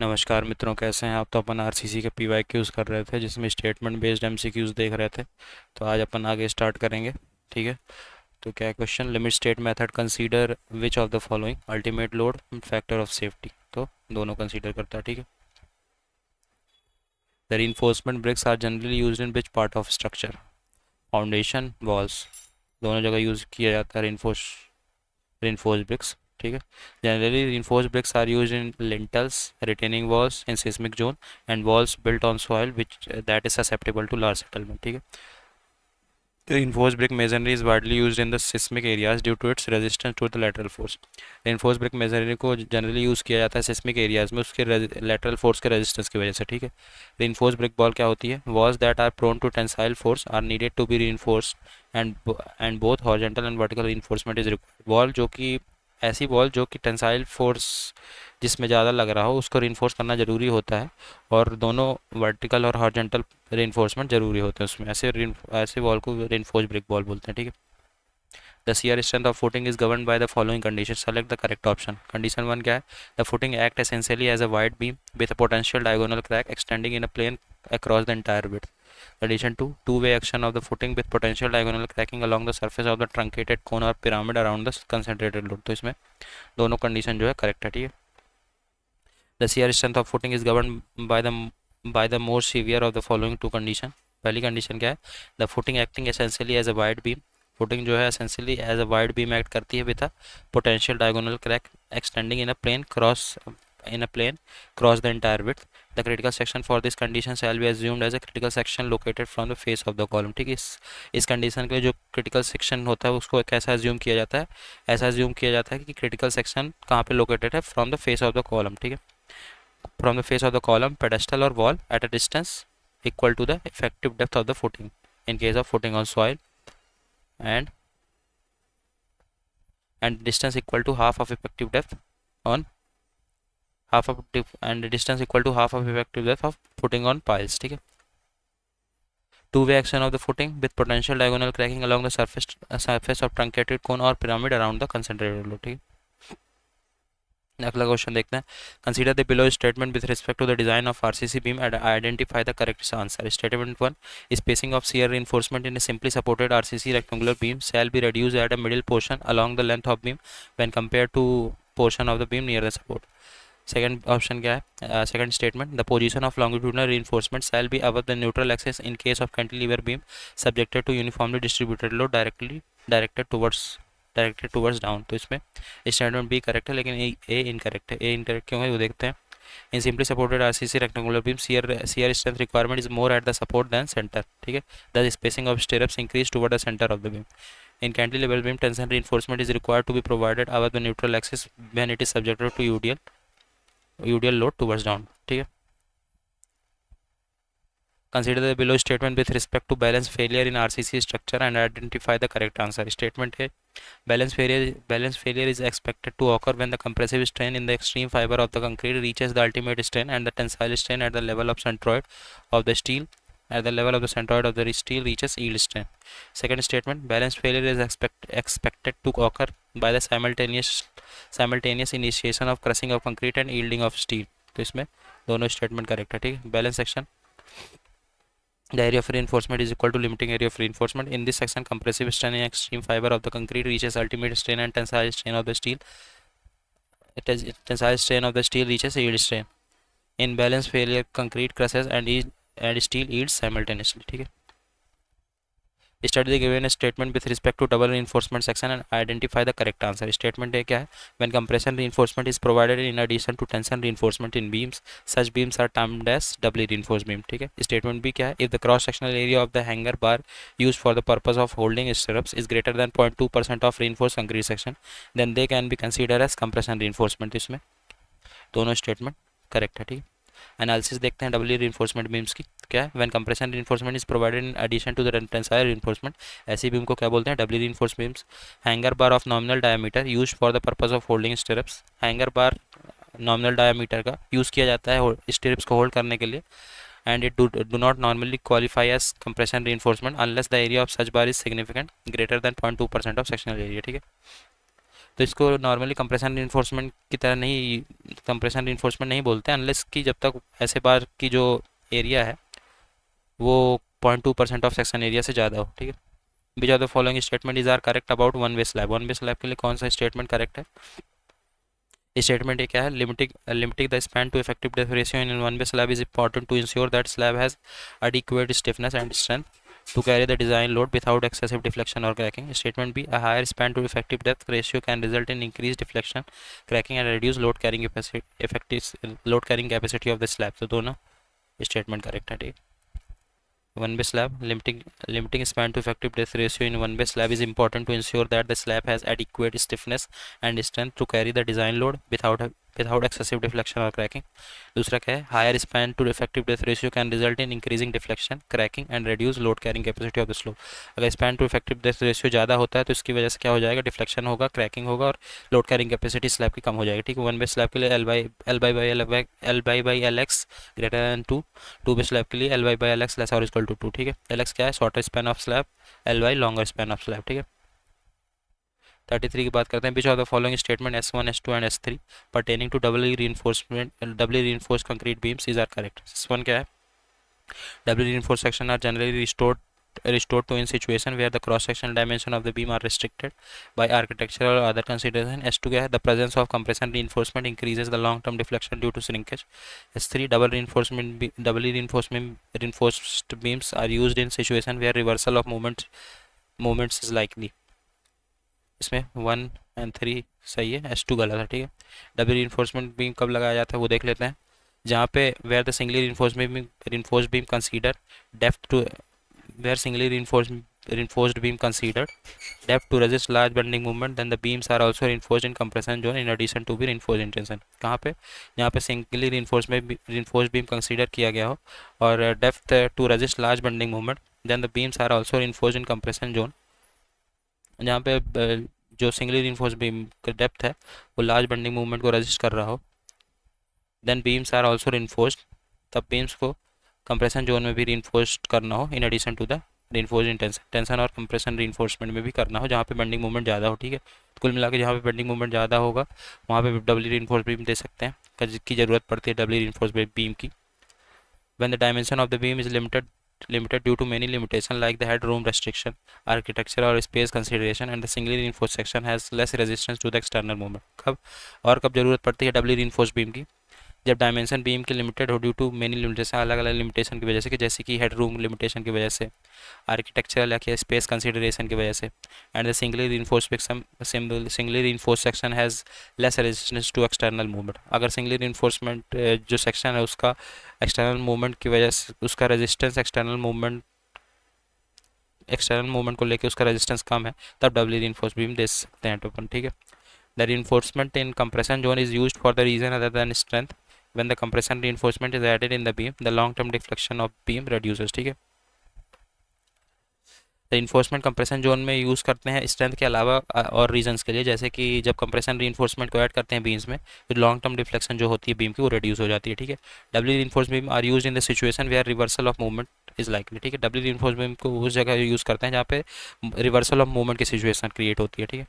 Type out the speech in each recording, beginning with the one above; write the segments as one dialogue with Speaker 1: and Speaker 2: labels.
Speaker 1: नमस्कार मित्रों, कैसे हैं आप। तो अपन आरसीसी के पीवाई क्यूज़ कर रहे थे जिसमें स्टेटमेंट बेस्ड एमसीक्यूज़ देख रहे थे। तो आज अपन आगे स्टार्ट करेंगे। ठीक है। तो क्या question, limit state method consider which of the following ultimate load factor of safety. तो दोनों कंसीडर करता है। ठीक है। The reinforcement bricks are generally use in which part of structure. Foundation, walls, दोनों जगह यूज़ किया जाता है reinforced bricks। ठीक है। Generally reinforced bricks are used in lintels, retaining walls in seismic zone and walls built on soil which that is susceptible to large settlement। ठीक है। Reinforced brick masonry is widely used in the seismic areas due to its resistance to the lateral force। reinforced brick masonry को generally use किया जाता है seismic areas में उसके lateral force के resistance की वजह से। ठीक है। reinforced brick wall क्या होती है? walls that are prone to tensile force are needed to be reinforced and both horizontal and vertical reinforcement is required। wall जो कि ऐसी वॉल जो कि टेंसाइल फोर्स जिसमें ज़्यादा लग रहा हो उसको रिइंफोर्स करना ज़रूरी होता है, और दोनों वर्टिकल और हॉरिजॉन्टल रिइंफोर्समेंट ज़रूरी होते हैं उसमें। ऐसे वॉल को रिइंफोर्स्ड ब्रिक वॉल बोलते हैं। ठीक है। The shear strength of footing is govern by the following condition, select the correct option. Condition one क्या है? The footing act essentially as a wide beam with a potential diagonal crack extending in a plane across the entire width। Condition 2, two-way action of the footing with potential diagonal cracking along the surface of the truncated cone or pyramid around the concentrated load। तो इसमें दोनों condition जो है correct है। ठीक है। The shear strength of footing is govern by the more severe of the following two condition. पहली condition क्या है? The footing acting essentially as a wide beam. Footing जो है essentially as a wide beam act करती है with a potential diagonal crack extending in a plane cross the entire width. The critical section for this condition shall be assumed as a critical section located from the face of the column. ठीक है। इस condition के लिए जो critical section होता है उसको कैसा अज्यूम किया जाता है? ऐसा अज्यूम किया जाता है कि क्रिटिकल सेक्शन कहाँ पे लोकेटेड है? From the face of the column. ठीक है। From the face of the column, pedestal और wall at a distance equal to the effective depth of the footing in case of footing on soil, and distance equal to half of effective depth on and distance equal to half of effective depth of footing on piles। ठीक है। Two-way action of the footing with potential diagonal cracking along the surface of truncated cone or pyramid around the concentrated load। ठीक है। अगला question देखते हैं। Consider the below statement with respect to the design of RCC beam and identify the correct answer. Statement one, spacing of shear reinforcement in a simply supported RCC rectangular beam shall be reduced at a middle portion along the length of beam when compared to portion of the beam near the support। Second option क्या है? Second statement, the position of longitudinal reinforcement shall be above the neutral axis in case of cantilever beam subjected to uniformly distributed load directed towards down. तो इसमें statement B correct है, लेकिन ए incorrect है। ए incorrect क्यों है वो देखते हैं। In simply supported RCC rectangular beam shear strength requirement is more at the support than centre. ठीक है। The spacing of stirrups increase toward the centre of the beam. In cantilever beam, tension reinforcement is required to be provided above the neutral axis when it is subjected to UDL load towards down। ठीक है। Consider the below statement with respect to balance failure in RCC structure and identify the correct answer. Statement है, balance failure is expected to occur when the compressive strain in the extreme fiber of the concrete reaches the ultimate strain and the tensile strain at the level of centroid of the steel reaches yield strain। Second statement, balance failure is expected to occur by the simultaneous initiation of crushing of concrete and yielding of steel। तो इसमें दोनों statement correct है। ठीक है। Balance section, the area of reinforcement is equal to limiting area of reinforcement। In this section, compressive strain in extreme fiber of the concrete reaches ultimate strain and tensile strain of the steel. Tensile strain of the steel reaches yield strain। In balance failure, concrete crushes and steel yields simultaneously। ठीक है। Study the given statement with respect to double reinforcement section and identify the correct answer। Statement है क्या है? When compression reinforcement is provided in addition to tension reinforcement in beams, such beams are termed as doubly reinforced beam। ठीक है। Statement भी क्या है? If the cross sectional area of the hanger bar used for the purpose of holding stirrups is greater than 0.2% of reinforced concrete section, then they can be considered as compression reinforcement। इसमें दोनों statement correct है। ठीक है। Analysis देखते हैं डबली reinforcement beams की। क्या है? When compression reinforcement is provided in addition to the tensile reinforcement, ऐसी बीम को क्या बोलते हैं? Doubly reinforced beams. Hanger bar of nominal diameter use for the purpose of holding stirrups. Hanger bar nominal diameter का use किया जाता है stirrups को होल्ड करने के लिए, and it do not normally qualify as compression reinforcement unless the area of such bar is significant greater than 0.2% of sectional area। ठीक है। तो इसको नॉर्मली कंप्रेशन रीइंफोर्समेंट की तरह नहीं, कंप्रेशन रीइंफोर्समेंट नहीं बोलते अनलेस कि जब तक ऐसे बार की जो एरिया है वो 0.2% ऑफ सेक्शन एरिया से ज़्यादा हो, ठीक है। Which of the following statement is are correct about one way slab, one way slab के लिए कौन सा स्टेटमेंट करेक्ट है? स्टेटमेंट ये क्या है? Limiting the span to effective depth ratio in one way slab is important to ensure that slab has adequate stiffness and strength to carry the design load without excessive deflection or cracking. Statement B, a higher span to effective depth ratio can result in increased deflection, cracking and reduced load carrying capacity, effective load carrying capacity of the slab. तो दोनों statement correct है, ठीक है। One bay slab, limiting span to effective depth ratio in one bay slab is important to ensure that the slab has adequate stiffness and strength to carry the design load without excessive deflection or cracking. दूसरा क्या है? Higher span to effective depth ratio can result in increasing deflection, cracking and reduce load carrying capacity of the slope. अगर span to effective depth ratio ज़्यादा होता है तो इसकी वजह से क्या हो जाएगा? डिफ्लेक्शन होगा, क्रैकिंग होगा और लोड कैरिंग कैपेसिटी स्लैब की कम हो जाएगी, ठीक है। वन बे स्लैब के लिए L X greater than 2 way slab के लिए L by L X less और इक्वल टू 2, ठीक है। एल एक्स क्या है? Shorter span of slab, L Y longer span of slab, ठीक है। 33 की बात करते हैं। Which of the following statement S1, S2 and S3 pertaining to doubly reinforced concrete beams is are correct? S1 क्या है? Doubly reinforced section are generally restored to in situation where the cross sectional dimension of the beam are restricted by architectural or other consideration. S2 क्या है? The presence of compression reinforcement increases the long term deflection due to shrinkage. S3, doubly reinforced beams are used in situation where reversal of moments is likely. इसमें 1 and 3 सही है, S2 गलत है, ठीक है। Double reinforcement beam कब लगाया जाता है वो देख लेते हैं। जहाँ पे where the singly reinforced beam consider depth to where singly reinforced beam considered depth to resist large bending movement, then the beams are also reinforced in compression zone in addition to be reinforced in tension. कहाँ पे? जहाँ पे singly reinforced beam consider किया गया हो और depth to resist large bending movement, then the beams are also reinforced in compression zone. जहाँ पे जो सिंगली reinforced beam का डेप्थ है वो लार्ज बेंडिंग मूवमेंट को रेजिस्ट कर रहा हो, then beams are also reinforced, तब बीम्स को कंप्रेशन जोन में भी reinforced करना हो in addition to the reinforced in tension और कंप्रेशन reinforcement में भी करना हो जहाँ पे बेंडिंग मूवमेंट ज़्यादा हो, ठीक है। कुल मिला के जहाँ पे बेंडिंग मूवमेंट ज़्यादा होगा वहाँ पे डबली reinforced बीम दे सकते हैं, जिसकी ज़रूरत पड़ती है डबली reinforced बीम की। when the dimension of the beam is limited due to many limitations like the headroom restriction, architecture or space consideration, and the singly reinforced section has less resistance to the external movement. कब जरूरत पड़ती है doubly reinforced beam की? जब dimension beam की limited हो due to many limitation, अलग अलग लिमिटेशन की वजह से, कि जैसे कि हेड रूम लिमिटेशन की वजह से, आर्किटेक्चरल या स्पेस कंसिडरेशन की वजह से, and the singly reinforced section has less resistance to external movement. अगर सिंगली reinforcement जो सेक्शन है उसका एक्सटर्नल मूवमेंट की वजह से उसका रेजिस्टेंस एक्सटर्नल मूवमेंट को लेके उसका रेजिस्टेंस कम है, तब डबली reinforced बीम दे सकते हैं अपन, ठीक है। The reinforcement in compression zone is used for the reason other than strength. When the compression reinforcement is added in the beam, the long term deflection of beam reduces, ठीक है। reinforcement compression zone में use करते हैं strength के अलावा और reasons के लिए, जैसे कि जब compression reinforcement को ऐड करते हैं बीम्स में तो लॉन्ग टर्म डिफ्लेक्शन जो होती है बीम की वो रिड्यूस हो जाती है, ठीक है। Doubly reinforced beam are use in the situation where reversal of movement is likely, ठीक है। डबली reinforced beam को उस जगह यूज़ करते हैं जहाँ पे रिवर्सल ऑफ मूवमेंट की सिचुएशन क्रिएट होती है, ठीक है।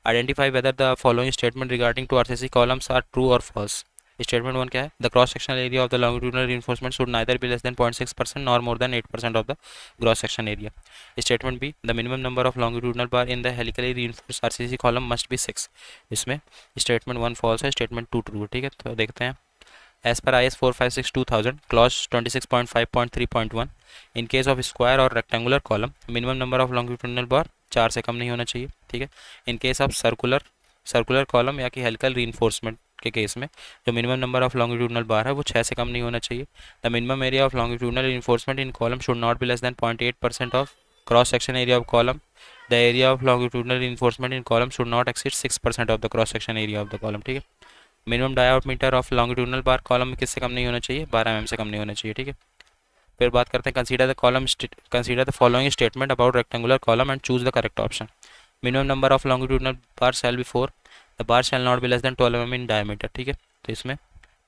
Speaker 1: Identify whether the following statement regarding to RCC columns are true और फॉल्स। स्टेटमेंट 1 क्या है? The cross sectional area of the longitudinal reinforcement should neither be less than 0.6% nor more than 8% of the gross section area. Statement B, the minimum number of longitudinal bar in the helically reinforced RCC column must B 6। इसमें statement 1 false है, statement 2 true है, ठीक है। तो देखते हैं। As per IS 456/2000 clause 26.5.3.1, in case of square और rectangular column minimum number of longitudinal bar 4 से कम नहीं होना चाहिए, ठीक है। In case of circular column या कि हेलिकल reinforcement के केस में जो minimum number of longitudinal bar है वो 6 से कम नहीं होना चाहिए। The minimum area of longitudinal reinforcement in column should not be less than 0.8% of cross section area of column. The area of longitudinal reinforcement in column should not exceed 6% of the cross section area of the column, ठीक है। Minimum diameter of longitudinal bar column में किससे कम नहीं होना चाहिए? 12 mm से कम नहीं होना चाहिए, ठीक है। फिर बात करते हैं consider the following statement about rectangular column and choose the correct option. Minimum number of longitudinal bar shall be 4, the bar shell not be less then 12 mm in diameter, ठीक है। तो इसमें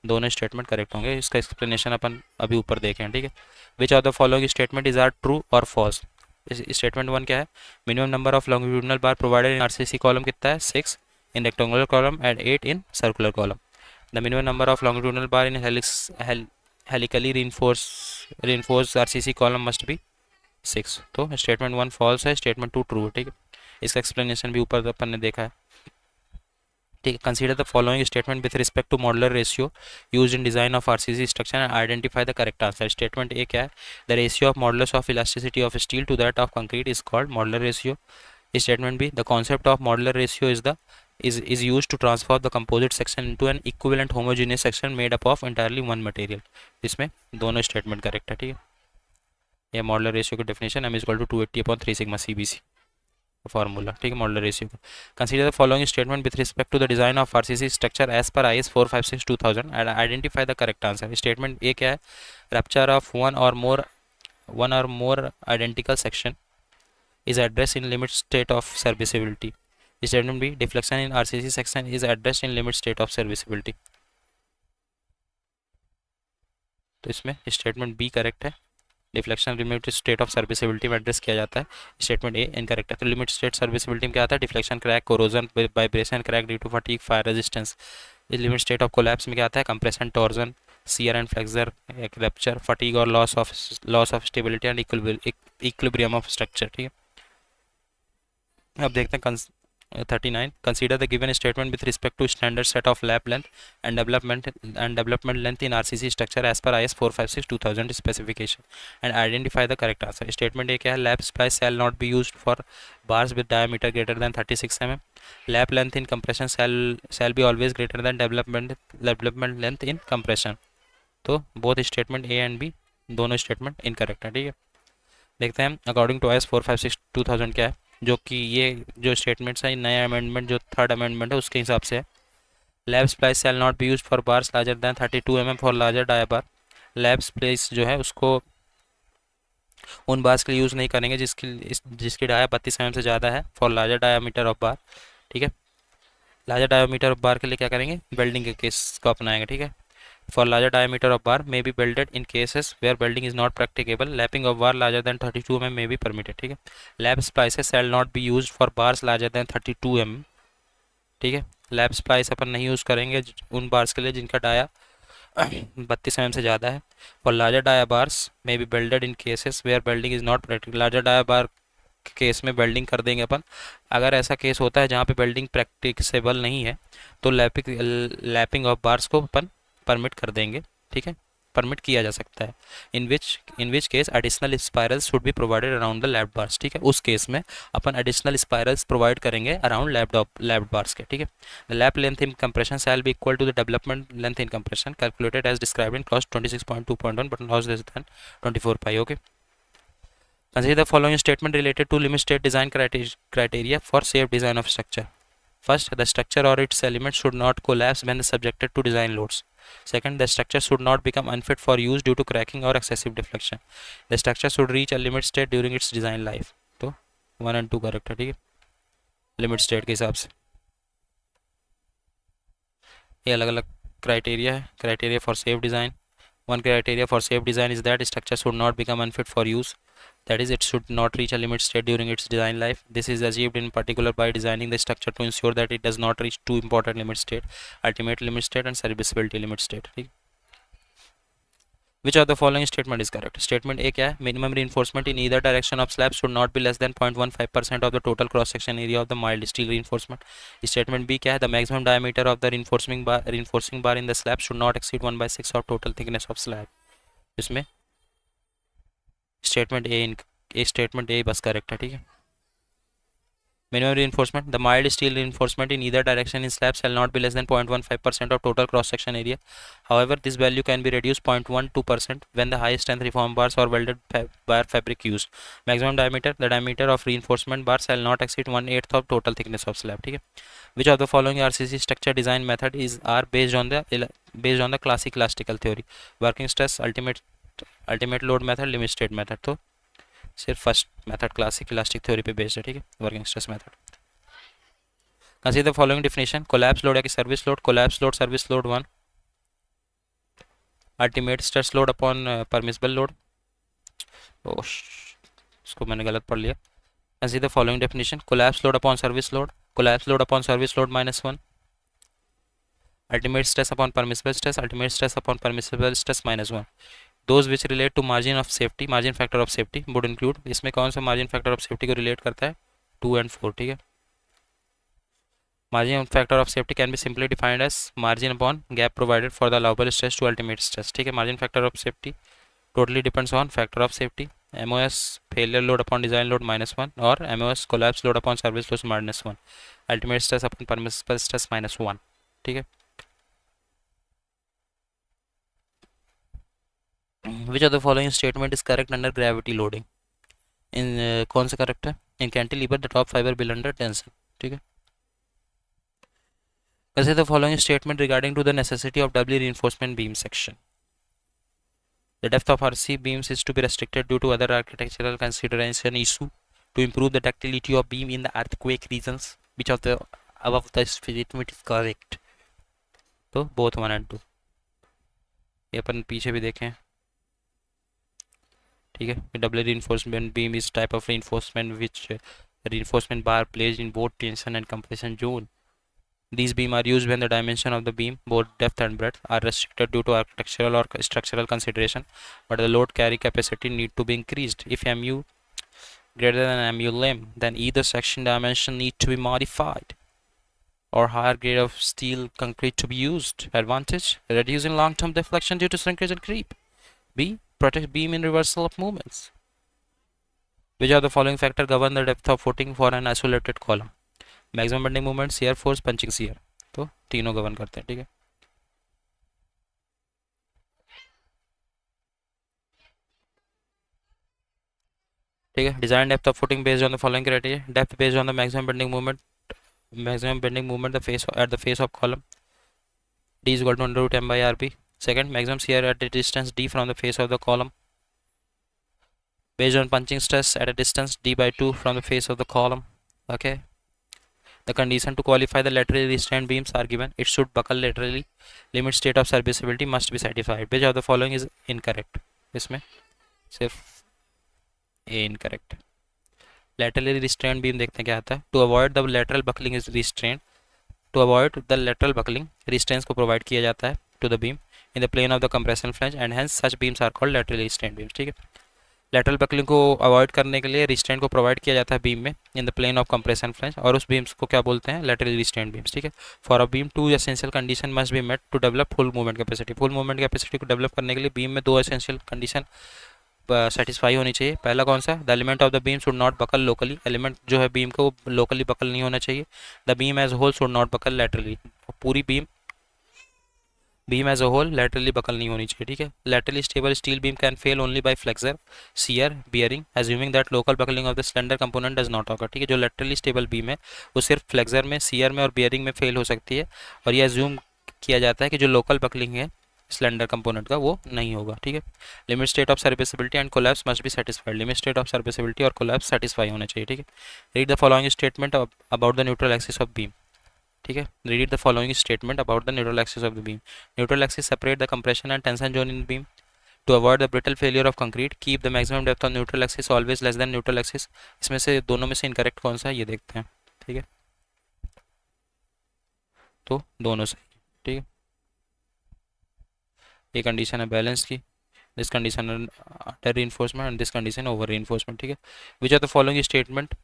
Speaker 1: दोनों स्टेटमेंट करेक्ट होंगे। इसका explanation अपन अभी ऊपर देखें, ठीक है। Which of the following statement is are true और फॉल्स। स्टेटमेंट 1 क्या है? Minimum number of longitudinal bar provided in RCC column कितना है? 6। in rectangular column and 8 in circular column. The minimum number of longitudinal bar in helically reinforced RCC column must be 6. तो statement 1 false है, statement 2 true है, ठीक है। इसका explanation भी ऊपर अपन ने देखा है, ठीक है। Consider the following statement with respect to modular ratio use in design of RCC structure and identify the correct answer. Statement A क्या है, the ratio of modulus of elasticity of steel to that of concrete is called modular ratio. Statement B, the concept of modular ratio is used to transform the composite section into an equivalent homogeneous section made up of entirely one material। इसमें दोनों statement correct है, ठीक है। ये modular ratio की definition m = 280/3 sigma CBC formula, ठीक है, modular ratio का। Consider the following statement with respect to the design of RCC structure as per IS 456/2000 and identify the correct answer. Statement A क्या है, rupture of one or more identical section is addressed in limit state of serviceability। Statement B, deflection in RCC section is addressed in limit state of serviceability। तो इसमें statement B correct है, deflection limit state of serviceability में address किया जाता है। Statement A incorrect है। तो limit state serviceability में क्या आता है, deflection, crack, corrosion, vibration, crack due to fatigue, fire resistance. इस लिमिट स्टेट ऑफ कोलैप्स में क्या आता है, compression, torsion, shear and flexure, rupture, fatigue और loss of stability and equilibrium of structure, ठीक है। अब देखते हैं 39, consider the given statement with respect to standard set of lap length and development length in RCC structure as per IS 456/2000 specification and identify the correct answer. Statement ये क्या है, lap splice shall not be used for bars with diameter greater than 36 mm। Lap length in compression shall be always greater than development length in compression. तो both statement A and B दोनों statement incorrect है, ठीक है। देखते हैं according to IS 456/2000 क्या है, जो कि ये जो स्टेटमेंट्स है नया अमेंडमेंट जो थर्ड अमेंडमेंट है उसके हिसाब से है। Lap splice shall not be use for bars larger than 32 mm for larger dia bar. Lap splice जो है उसको उन बार्स के लिए यूज़ नहीं करेंगे जिसकी डाया 32 mm से ज़्यादा है फॉर लार्जर डायामीटर ऑफ बार, ठीक है। लार्जर डायामीटर ऑफ बार के लिए क्या करेंगे, वेल्डिंग के केस को अपनाएंगे, ठीक है। For larger diameter of bar may be welded in cases where welding is not practicable. Lapping of bar larger than 32 mm may be permitted, ठीक है। Lap splices shall not be used for bars larger than 32 mm, ठीक है। Lap splice अपन नहीं use करेंगे उन bars के लिए जिनका डाया 32 mm से ज़्यादा है। For larger dia bars may be welded in cases where welding is not practical। larger dia bar case में वेल्डिंग कर देंगे अपन। अगर ऐसा केस होता है जहाँ पे वेल्डिंग प्रैक्टिसेबल नहीं है तो लैपिंग ऑफ बार्स को अपन परमिट कर देंगे, ठीक है, परमिट किया जा सकता है। In which case additional spirals should be provided around the lapped bars, ठीक है। उस केस में अपन एडिशनल स्पायरल्स प्रोवाइड करेंगे अराउंड लैप्ड बार्स के, ठीक है। The lap length in compression shall be equal to the development length in compression calculated as described in clause 26.2.1 but not less than 24 pi, okay. Consider the following statement related to limit state design criteria for safe design of structure. First, the structure or its elements should not collapse when subjected to design loads. Second, the structure should not become unfit for use due to cracking or excessive deflection. The structure should reach a limit state during its design life. तो 1 and 2 correct है, ठीक है, limit state के हिसाब से। ये अलग अलग क्राइटेरिया है, criteria for safe design. One criteria for safe design is that structure should not become unfit for use. That is, it should not reach a limit state during its design life. This is achieved in particular by designing the structure to ensure that it does not reach two important limit state, ultimate limit state and serviceability limit state. Which of the following statement is correct? Statement A क्या है, minimum reinforcement in either direction of slab should not be less than 0.15% of the total cross section area of the mild steel reinforcement. Statement B क्या है, the maximum diameter of the reinforcing bar in the slab should not exceed 1/6 of total thickness of slab. इसमें statement A बस correct है, ठीक है। Minimum reinforcement, the mild steel reinforcement in either direction in slab shall not be less than 0.15% of total cross section area. However, this value can be reduced 0.12% when the high strength reform bars or welded bar fabric used. Maximum diameter, the diameter of reinforcement bar shall not exceed 1/8 of total thickness of slab, ठीक है। Which of the following RCC structure design method are based on the classic elastical theory? Working stress, ultimate load method, limit state method। तो सिर्फ first method classic elastic theory पे based है, ठीक है, working stress method. Consider the following definition, collapse load या कि service load. Collapse load service load 1, ultimate stress load upon permissible load. इसको मैंने गलत पढ़ लिया। Consider the following definition, collapse load upon service load, collapse load upon service load -1, ultimate stress upon permissible stress, ultimate stress upon permissible stress -1. Those which relate to margin of safety, margin factor of safety would include, इसमें कौन सा margin factor of safety को relate करता है, 2 and 4, ठीक है. Margin factor of safety can be simply defined as margin upon gap provided for the allowable stress to ultimate stress, ठीक है. Margin factor of safety totally depends on factor of safety. MOS failure load upon design load -1 or MOS collapse load upon service load -1, ultimate stress upon permissible stress -1, ठीक है. Which of the following statement is correct under gravity loading? इन कौन सा correct है? In cantilever the top fibre will under tension, ठीक है. Consider the following statement regarding to the necessity of doubly reinforcement beam section. The depth of RC beams is to be restricted due to other architectural consideration issue to improve the ductility of beam in the earthquake regions. Which of the above the statement is correct? तो both 1 and 2. ये अपन पीछे भी देखें, ठीक है. Double reinforcement beam is type of reinforcement which reinforcement bar placed in both tension and compression zone. These beam are used when the dimension of the beam, both depth and breadth, are restricted due to architectural or structural consideration, but the load carry capacity need to be increased. If mu greater than mu lim, then either section dimension need to be modified or higher grade of steel concrete to be used. Advantage: reducing long-term deflection due to shrinkage and creep. B. Protect beam in reversal of movements. Which of the following factor govern the depth of footing for an isolated column? Maximum bending moment, shear force, punching shear. तो तीनों govern करते हैं, ठीक है. ठीक है. Design depth of footing based on the following criteria. Depth based on the maximum bending moment, the face at the face of column, d is equal to under root m by rb. Second, maximum shear at the distance d from the face of the column based on punching stress at a distance d by 2 from the face of the column. Okay. The condition to qualify the laterally restrained beams are given. It should buckle laterally. Limit state of serviceability must be satisfied. Which of the following is incorrect? इसमें सिर्फ A incorrect. Laterally restrained beam देखते हैं क्या आता है. To avoid the lateral buckling is restrained. To avoid the lateral buckling, restraints को provide किया जाता है to the beam in the plane of the compression flange and hence such beams are called laterally restrained beams, ठीक है. Lateral buckling को avoid करने के लिए रिस्ट्रेंट को प्रोवाइड किया जाता है बीम में in the plane of compression flange, और उस बीम्स को क्या बोलते हैं? लेटरली रिस्ट्रेंट बीम्स, ठीक है. For a beam 2 essential condition must be met to develop full movement capacity. Full movement capacity को डेवलप करने के लिए बीम में 2 एसेंशियल कंडीशन सेटिस्फाई होनी चाहिए. पहला कौन सा? The element of the beam should not buckle locally. Element जो है बीम का वो लोकली बकल नहीं होना चाहिए. The beam as whole should not buckle laterally. पूरी beam as a whole laterally buckle नहीं होनी चाहिए, ठीक है. Laterally stable steel beam can fail only by flexure, shear, bearing, assuming that local buckling of the slender component does not occur, ठीक है. जो laterally stable beam है वो सिर्फ फ्लेक्सर में, शियर में और बियरिंग में फेल हो सकती है, और ये एज्यूम किया जाता है कि जो लोकल बकलिंग है स्लेंडर कंपोनेंट का वो नहीं होगा, ठीक है. Limit state of serviceability and collapse must be satisfied. Limit state of serviceability और कोलैप्स सेटिस्फाई होना चाहिए, ठीक है. Read the following statement about the neutral axis of beam, ठीक है. Read the following statement about the neutral axis of the beam. Neutral axis separate the compression and tension zone in beam. To avoid the brittle failure of concrete keep the maximum depth of neutral axis always less than neutral axis. इसमें से दोनों में से incorrect कौन सा है ये देखते हैं, ठीक है. तो दोनों सही, ठीक है. ये कंडीशन है बैलेंस की, this condition under reinforcement and this condition over reinforcement, ठीक है. Which are the following statement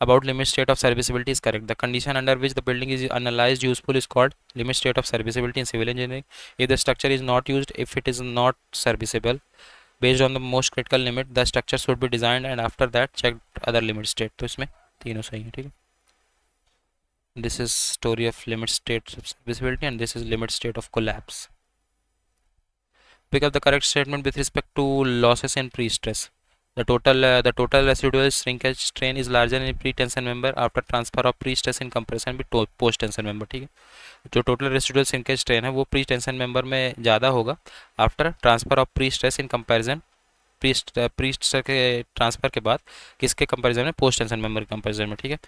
Speaker 1: about limit state of serviceability is correct. The condition under which the building is analyzed useful is called limit state of serviceability in civil engineering. If the structure is not used, if it is not serviceable based on the most critical limit, the structure should be designed and after that checked other limit state. तो इसमें तीनों सही है, ठीक है. This is story of limit state of serviceability and this is limit state of collapse. Pick up the correct statement with respect to losses in pre-stress. The total residual shrinkage strain is larger in pre-tension member after transfer of pre-stress in compression with post-tension member, ठीक है. जो total residual shrinkage strain है वो pre tension member में ज़्यादा होगा after transfer of prestress in comparison, prestress के transfer के बाद किसके कंपैरिजन में? पोस्ट टेंशन मेंबर के कंपैरिजन में, ठीक है.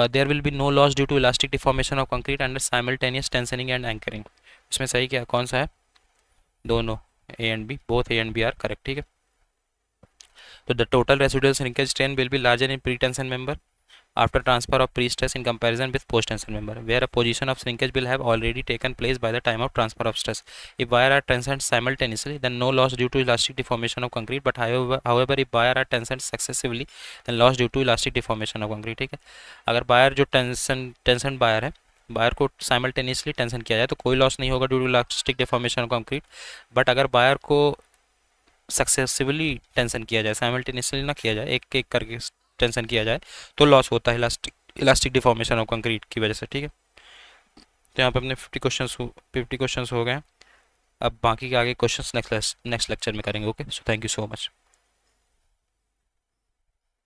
Speaker 1: There will be no loss due to elastic deformation of concrete under simultaneous tensioning and anchoring. इसमें सही क्या कौन सा है? दोनों A and B, both A and B are correct, ठीक है. So the total residual shrinkage strain will be larger in pre-tension member after transfer of pre-stress in comparison with post-tension member, where a position of shrinkage will have already taken place by the time of transfer of stress. If wire are tensioned simultaneously, then no loss due to elastic deformation of concrete, but however if wire are tensioned successively, then loss due to elastic deformation of concrete. ठीक है, अगर wire जो tension wire है, wire को simultaneously tension किया जाए तो कोई लॉस नहीं होगा due to elastic deformation of concrete, but अगर वायर को सक्सेसिवली टेंशन किया जाए, साइमल्टेनियसली ना किया जाए, एक एक करके टेंशन किया जाए, तो लॉस होता है इलास्टिक डिफॉर्मेशन ऑफ कंक्रीट की वजह से। ठीक है, तो यहाँ पे अपने 50 क्वेश्चंस हो गए हैं। अब बाकी के आगे क्वेश्चंस नेक्स्ट लेक्चर में करेंगे। Okay, so thank you so much.